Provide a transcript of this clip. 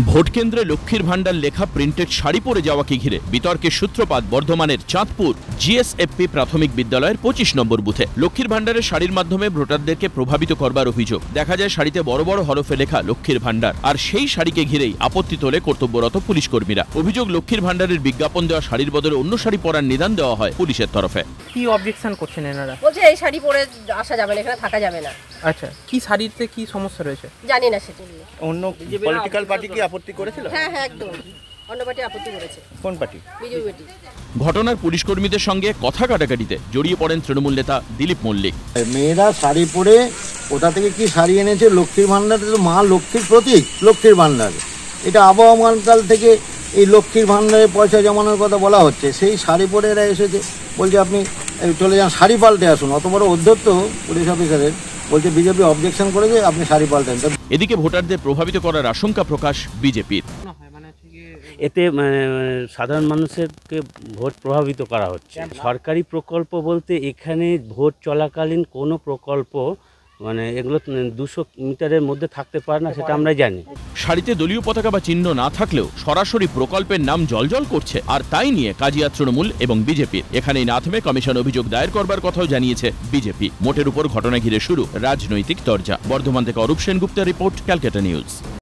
Vote কেন্দ্রে লক্ষ্মীর ভান্ডার লেখা প্রিন্টেড শাড়ি পরে যাওয়াকে ঘিরে বিতর্কের সূত্রপাত বর্ধমানের চাঁদপুর জিএসএফপি প্রাথমিক বিদ্যালয়ের 25 নম্বর বুথে। লক্ষ্মীর ভান্ডারের শাড়ির মাধ্যমে ভোটারদেরকে প্রভাবিত করবার অভিযোগ। দেখা যায় শাড়িতে বড় বড় হরফে লেখা লক্ষ্মীর ভান্ডার, আর সেই শাড়িকে ঘিরেই আপত্তি তোলে কর্তব্যরত পুলিশ কর্মীরা। অভিযোগ, লক্ষ্মীর ভান্ডারের বিজ্ঞাপন দেওয়া শাড়ির বদলে অন্য শাড়ি পরার নিদান দেওয়া হয় পুলিশের তরফে। কি অবজেকশন করছেন এনারা? বলছে এই শাড়ি পরে আসা যাবে না, এখানে থাকা যাবে না। আচ্ছা, কি শাড়িতে কি সমস্যা রয়েছে জানি না সেটা নিয়ে। অন্য পলিটিক্যাল পার্টি কি আপত্তি করেছিল? হ্যাঁ একদম, অন্য পার্টি আপত্তি করেছে। কোন পার্টি? BJP party. ঘটনার পুলিশ কর্মীদের সঙ্গে কথা কাটাকাটিতে জড়িয়ে পড়েন তৃণমূল নেতা দিলীপ মল্লিক। মেয়েরা শাড়ি পরে কোথা থেকে কি শাড়ি এনেছে? লক্ষ্মীর ভান্ডার তো মা লক্ষ্মীর প্রতীক, লক্ষ্মীর ভান্ডার। এটা আবহমানকাল থেকে এই লক্ষ্মীর ভান্ডারে পয়সা জমানোর কথা বলা হচ্ছে, সেই শাড়ি পরে এরা এসেছে। বলছে আপনি চলে যান, শাড়ি পাল্টে আসুন। অত বড় অধ্যত্ত পুলিশ অফিসারের, বলছে বিজেপি অবজেকশন করেছে, আপনি শাড়ি পাল্টেন। এদিকে ভোটারদের প্রভাবিত করার আশঙ্কা প্রকাশ বিজেপির। এতে সাধারণ মানুষকে ভোট প্রভাবিত করা হচ্ছে। সরকারি প্রকল্প বলতে এখানে ভোট চলাকালীন কোনো প্রকল্প এগুলো 200 মিটারের মধ্যে থাকতে পারে না, সেটা আমরা জানি। শাড়িতে দলীয় পতাকা বা চিহ্ন না থাকলেও সরাসরি প্রকল্পের নাম জলজল করছে, আর তাই নিয়ে কাজিয়া তৃণমূল এবং বিজেপির। এখানেই না থেমে কমিশন অভিযোগ দায়ের করবার কথাও জানিয়েছে বিজেপি। মোটের উপর ঘটনা ঘিরে শুরু রাজনৈতিক তরজা। বর্ধমান থেকে অরূপ সেনগুপ্তের রিপোর্ট, ক্যালকাটা নিউজ।